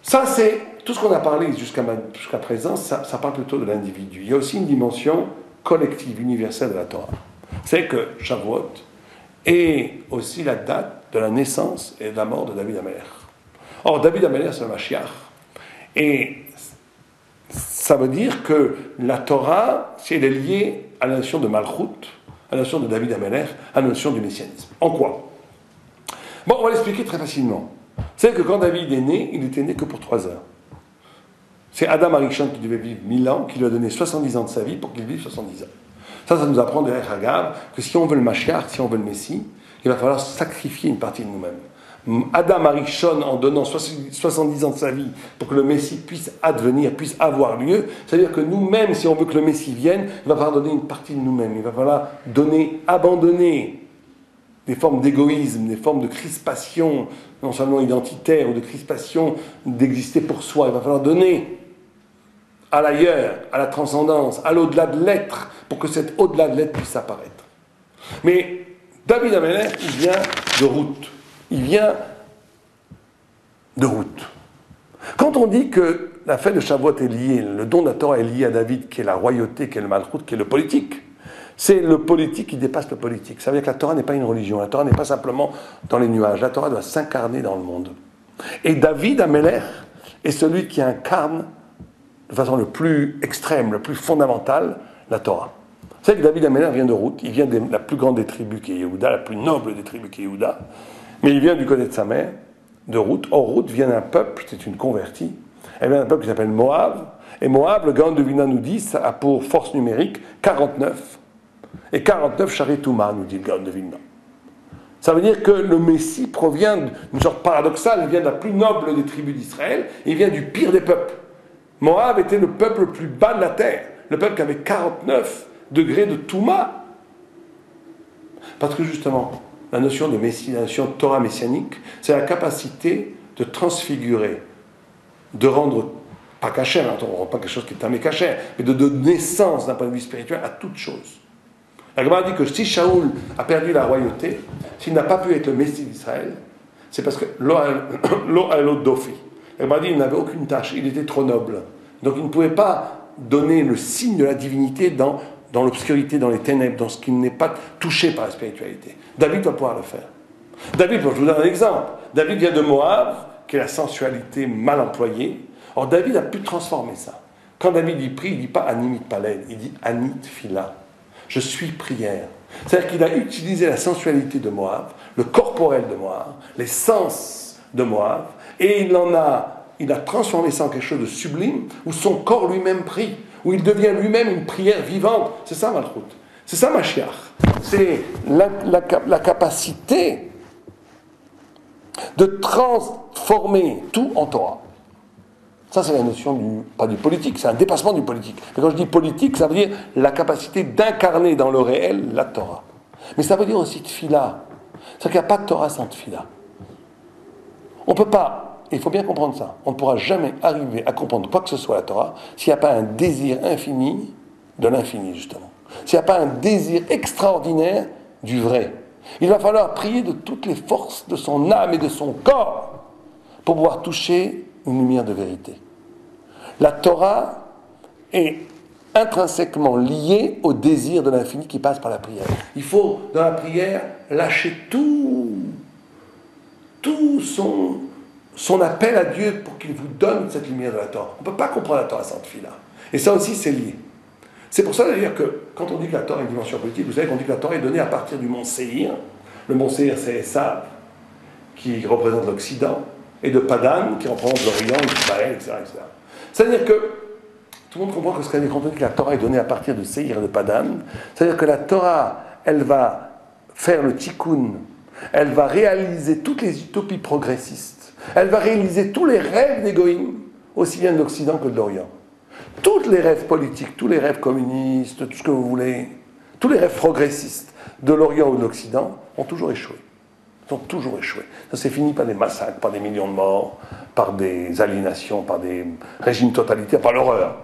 Ça, c'est tout ce qu'on a parlé jusqu'à présent, ça parle plutôt de l'individu. Il y a aussi une dimension collective, universelle de la Torah. C'est que Shavuot est aussi la date de la naissance et de la mort de David Amelech. Or, David Amelech, c'est le Mashiach. Et ça veut dire que la Torah, si elle est liée à la notion de Malchut, à la notion de David Amelech, à la notion du messianisme. En quoi? Bon, on va l'expliquer très facilement. C'est que quand David est né, il n'était né que pour 3 heures. C'est Adam Arishon qui devait vivre 1000 ans, qui lui a donné 70 ans de sa vie pour qu'il vive 70 ans. Ça nous apprend de Hagav que si on veut le Mashiach, si on veut le Messie, il va falloir sacrifier une partie de nous-mêmes. Adam Arishon, en donnant 70 ans de sa vie pour que le Messie puisse advenir, puisse avoir lieu, c'est-à-dire que nous-mêmes, si on veut que le Messie vienne, il va falloir donner une partie de nous-mêmes. Il va falloir abandonner des formes d'égoïsme, des formes de crispation, non seulement identitaire ou de crispation d'exister pour soi. Il va falloir donner à l'ailleurs, à la transcendance, à l'au-delà de l'être, pour que cet au-delà de l'être puisse apparaître. Mais David Amelech, il vient de route. Il vient de route. Quand on dit que la fête de Shavuot est liée, le don de la Torah est lié à David, qui est la royauté, qui est le malchut, qui est le politique, c'est le politique qui dépasse le politique. Ça veut dire que la Torah n'est pas une religion, la Torah n'est pas simplement dans les nuages, la Torah doit s'incarner dans le monde. Et David Amelech est celui qui incarne de façon le plus extrême, le plus fondamentale, la Torah. C'est que David Amelech vient de route, il vient de la plus grande des tribus qui est Yehuda, la plus noble des tribus qui est Yehuda, mais il vient du côté de sa mère, de route. Or, route vient d'un peuple, c'est une convertie, elle vient d'un peuple qui s'appelle Moab, et Moab, le Gaon de Vilna nous dit, ça a pour force numérique 49, et 49 Charitouma, nous dit le Gaon de Vilna. Ça veut dire que le Messie provient d'une sorte paradoxale, il vient de la plus noble des tribus d'Israël, et il vient du pire des peuples. Moab était le peuple le plus bas de la terre, le peuple qui avait 49 degrés de Touma. Parce que justement, la notion de Messie, la notion de Torah messianique, c'est la capacité de transfigurer, de rendre, pas cachère, on ne rend pas quelque chose qui est un cachère, mais de donner naissance d'un point de vue spirituel à toute chose. La Gemara dit que si Shaoul a perdu la royauté, s'il n'a pas pu être le Messie d'Israël, c'est parce que lo alo dofi. La Gemara dit qu'il n'avait aucune tâche, il était trop noble. Donc il ne pouvait pas donner le signe de la divinité dans l'obscurité, dans les ténèbres, dans ce qui n'est pas touché par la spiritualité. David va pouvoir le faire. David, je vous donne un exemple. David vient de Moab, qui est la sensualité mal employée, Or, David a pu transformer ça. Quand David y prie, il ne dit pas Animit Palel, il dit Anit Fila. Je suis prière. C'est-à-dire qu'il a utilisé la sensualité de Moab, le corporel de Moab, les sens de Moab, et il a transformé ça en quelque chose de sublime, où son corps lui-même prie, où il devient lui-même une prière vivante. C'est ça Malchut. C'est ça Mashiach. C'est la capacité de transformer tout en Torah. Ça, c'est la notion pas du politique, c'est un dépassement du politique. Mais quand je dis politique, ça veut dire la capacité d'incarner dans le réel la Torah. Mais ça veut dire aussi tfila. C'est-à-dire qu'il n'y a pas de Torah sans tfila. On ne peut pas, il faut bien comprendre ça, on ne pourra jamais arriver à comprendre quoi que ce soit la Torah s'il n'y a pas un désir infini de l'infini, justement. S'il n'y a pas un désir extraordinaire du vrai. Il va falloir prier de toutes les forces de son âme et de son corps pour pouvoir toucher une lumière de vérité. La Torah est intrinsèquement liée au désir de l'infini qui passe par la prière. Il faut, dans la prière, lâcher tout son appel à Dieu pour qu'il vous donne cette lumière de la Torah. On ne peut pas comprendre la Torah sans tefila. Et ça aussi, c'est lié. C'est pour ça d'ailleurs que, quand on dit que la Torah a une dimension politique, vous savez qu'on dit que la Torah est donnée à partir du mont Séhir. Le mont Séhir, c'est Esav, qui représente l'Occident, et de Padan, qui représente l'Orient, Israël, etc., etc. C'est-à-dire que, tout le monde comprend que ce qu'on dit quand on dit que la Torah est donnée à partir de Séhir et de Padan, c'est-à-dire que la Torah, elle va faire le tikkun, elle va réaliser toutes les utopies progressistes, elle va réaliser tous les rêves des goïms, aussi bien de l'Occident que de l'Orient. Tous les rêves politiques, tous les rêves communistes, tout ce que vous voulez, tous les rêves progressistes de l'Orient ou de l'Occident ont toujours échoué. Ils ont toujours échoué. Ça s'est fini par des massacres, par des millions de morts, par des aliénations, par des régimes totalitaires, par l'horreur.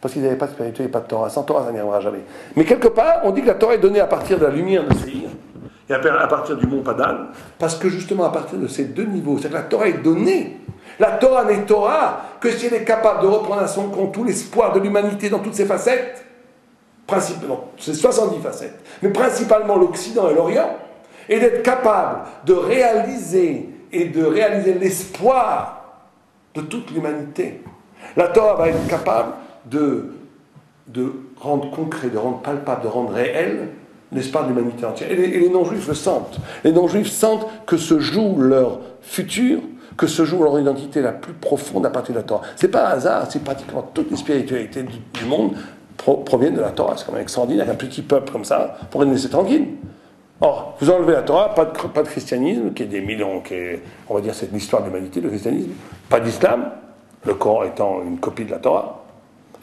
Parce qu'ils n'avaient pas de spiritualité et pas de Torah. Sans Torah, ça n'y arrivera jamais. Mais quelque part, on dit que la Torah est donnée à partir de la lumière de Séhir et à partir du mont Padan, parce que justement à partir de ces deux niveaux, c'est que la Torah est donnée. La Torah n'est Torah que si elle est capable de reprendre à son compte tout l'espoir de l'humanité dans toutes ses facettes, principalement, c'est 70 facettes, mais principalement l'Occident et l'Orient, et d'être capable de réaliser l'espoir de toute l'humanité. La Torah va être capable de rendre concret, de rendre palpable, de rendre réel l'espoir de l'humanité entière. Et les non-juifs le sentent. Les non-juifs sentent que se joue leur futur, que se joue leur identité la plus profonde à partir de la Torah. C'est pas un hasard, c'est pratiquement toutes les spiritualités du monde proviennent de la Torah. C'est quand même extraordinaire, un petit peuple comme ça pourrait nous laisser tranquille. Or, vous enlevez la Torah, pas de christianisme, qui est des millions, on va dire c'est l'histoire de l'humanité, le christianisme, pas d'islam, le Coran étant une copie de la Torah,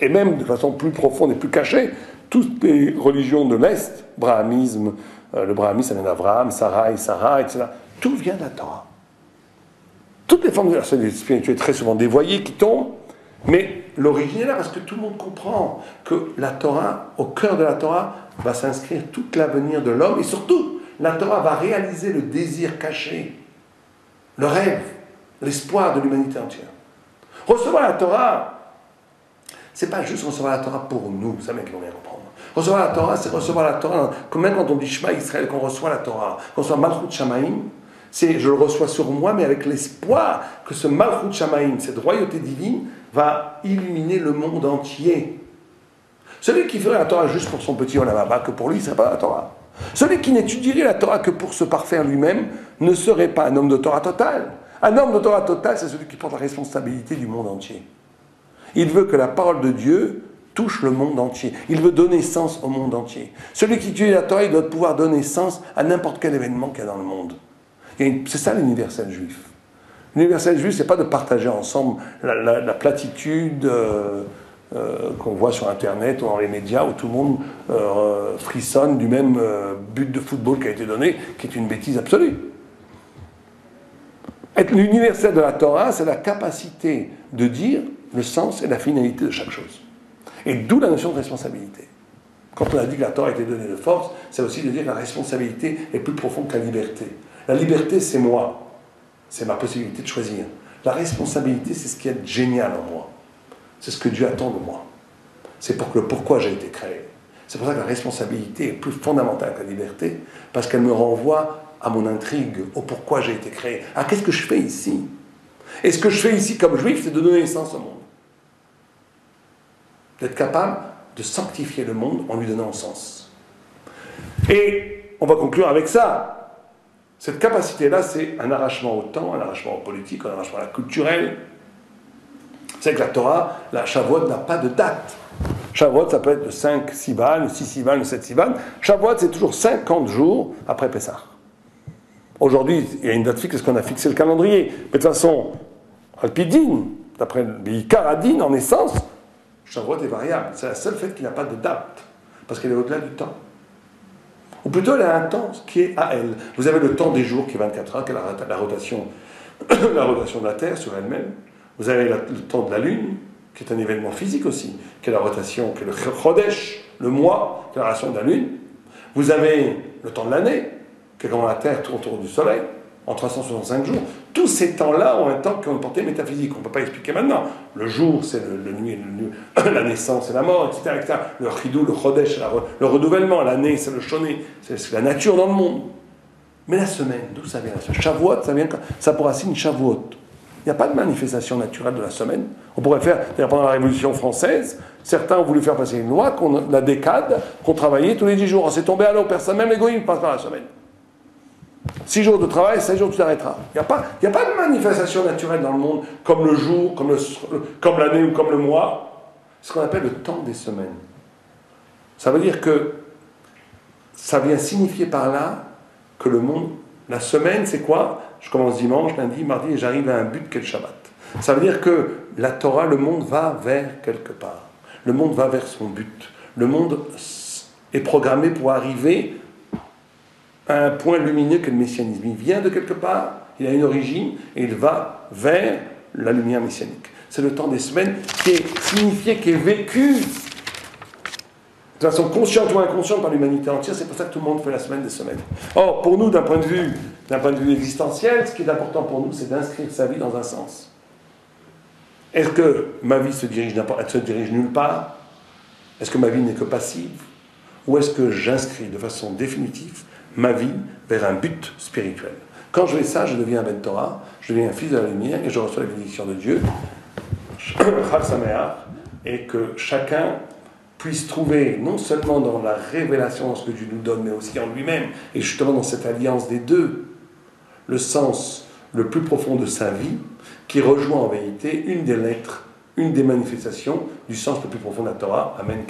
et même de façon plus profonde et plus cachée, toutes les religions de l'Est, brahmisme, le brahmisme ça vient d'Abraham, Sarah, etc., tout vient de la Torah. Toutes les formes de la spiritualité très souvent dévoyées qui tombent, mais l'origine est là parce que tout le monde comprend que la Torah, au cœur de la Torah, va s'inscrire tout l'avenir de l'homme et surtout, la Torah va réaliser le désir caché, le rêve, l'espoir de l'humanité entière. Recevoir la Torah, c'est pas juste recevoir la Torah pour nous, ça mec, il faut bien comprendre. Recevoir la Torah, c'est recevoir la Torah, comme même quand on dit Shema Israël, qu'on reçoit la Torah, qu'on reçoit Malchut Shamaim, c'est je le reçois sur moi, mais avec l'espoir que ce Malchut Shamaim, cette royauté divine, va illuminer le monde entier. Celui qui ferait la Torah juste pour son petit Olamaba, que pour lui, il ne serait pas la Torah. Celui qui n'étudierait la Torah que pour se parfaire lui-même, ne serait pas un homme de Torah total. Un homme de Torah total, c'est celui qui porte la responsabilité du monde entier. Il veut que la parole de Dieu touche le monde entier. Il veut donner sens au monde entier. Celui qui étudie la Torah, il doit pouvoir donner sens à n'importe quel événement qu'il y a dans le monde. C'est ça l'universel juif. L'universel juif, c'est pas de partager ensemble la platitude qu'on voit sur Internet ou dans les médias où tout le monde frissonne du même but de football qui a été donné, qui est une bêtise absolue. Être l'universel de la Torah, c'est la capacité de dire le sens et la finalité de chaque chose. Et d'où la notion de responsabilité. Quand on a dit que la Torah a été donnée de force, c'est aussi de dire que la responsabilité est plus profonde que la liberté. La liberté, c'est moi. C'est ma possibilité de choisir. La responsabilité, c'est ce qui est génial en moi. C'est ce que Dieu attend de moi. C'est pour le pourquoi j'ai été créé. C'est pour ça que la responsabilité est plus fondamentale que la liberté, parce qu'elle me renvoie à mon intrigue, au pourquoi j'ai été créé. Ah, qu'est-ce que je fais ici ? Et ce que je fais ici comme juif, c'est de donner sens au monde. D'être capable de sanctifier le monde en lui donnant sens. Et on va conclure avec ça. Cette capacité-là, c'est un arrachement au temps, un arrachement au politique, un arrachement à la culturelle. C'est que la Torah, la Shavuot n'a pas de date. Shavuot, ça peut être de 5 Sivan, 6 Sivan, 7 Sivan. Shavuot, c'est toujours 50 jours après Pessah. Aujourd'hui, il y a une date fixe, parce qu'on a fixé le calendrier. Mais de toute façon, Alpidine, d'après le Karadine, en essence, Shavuot est variable. C'est la seule fête qui n'a pas de date, parce qu'elle est au-delà du temps. Ou plutôt, elle a un temps qui est à elle. Vous avez le temps des jours qui est 24 heures, qui est la rotation, la rotation de la Terre sur elle-même. Vous avez le temps de la Lune, qui est un événement physique aussi, qui est la rotation, qui est le Chodesh, le mois, qui est la rotation de la Lune. Vous avez le temps de l'année, qui est quand la Terre tourne autour du Soleil, en 365 jours. Tous ces temps-là ont un temps qui ont une portée métaphysique. On ne peut pas expliquer maintenant. Le jour, c'est la naissance et la mort, etc. etc. Le Chidou, le Chodesh, le renouvellement. L'année, c'est le Shoné, c'est la nature dans le monde. Mais la semaine, d'où ça vient? Shavuot, ça pour racine Shavuot. Il n'y a pas de manifestation naturelle de la semaine. On pourrait faire, d'ailleurs pendant la Révolution française, certains ont voulu faire passer une loi, la décade, qu'on travaillait tous les 10 jours. C'est tombé à l'eau, personne, même les goïms ne passent par la semaine. 6 jours de travail, 16 jours tu t'arrêteras. Il n'y a pas de manifestation naturelle dans le monde, comme le jour, comme l'année ou comme le mois. C'est ce qu'on appelle le temps des semaines. Ça veut dire que ça vient signifier par là que le monde, la semaine, c'est quoi? Je commence dimanche, lundi, mardi, et j'arrive à un but qu'est le Shabbat. Ça veut dire que la Torah, le monde va vers quelque part. Le monde va vers son but. Le monde est programmé pour arriver à un point lumineux que le messianisme. Il vient de quelque part, il a une origine, et il va vers la lumière messianique. C'est le temps des semaines qui est signifié, qui est vécu de façon consciente ou inconsciente par l'humanité entière. C'est pour ça que tout le monde fait la semaine des semaines. Or, pour nous, d'un point de vue existentiel, ce qui est important pour nous, c'est d'inscrire sa vie dans un sens. Est-ce que ma vie se dirige nulle part? Est-ce que ma vie n'est que passive? Ou est-ce que j'inscris de façon définitive ma vie vers un but spirituel? Quand je fais ça, je deviens un Ben Torah, je deviens un fils de la lumière et je reçois la bénédiction de Dieu. Chag Sameach, et que chacun puisse trouver, non seulement dans la révélation de ce que Dieu nous donne, mais aussi en lui-même, et justement dans cette alliance des deux, le sens le plus profond de sa vie, qui rejoint en vérité une des lettres, une des manifestations du sens le plus profond de la Torah. Amen.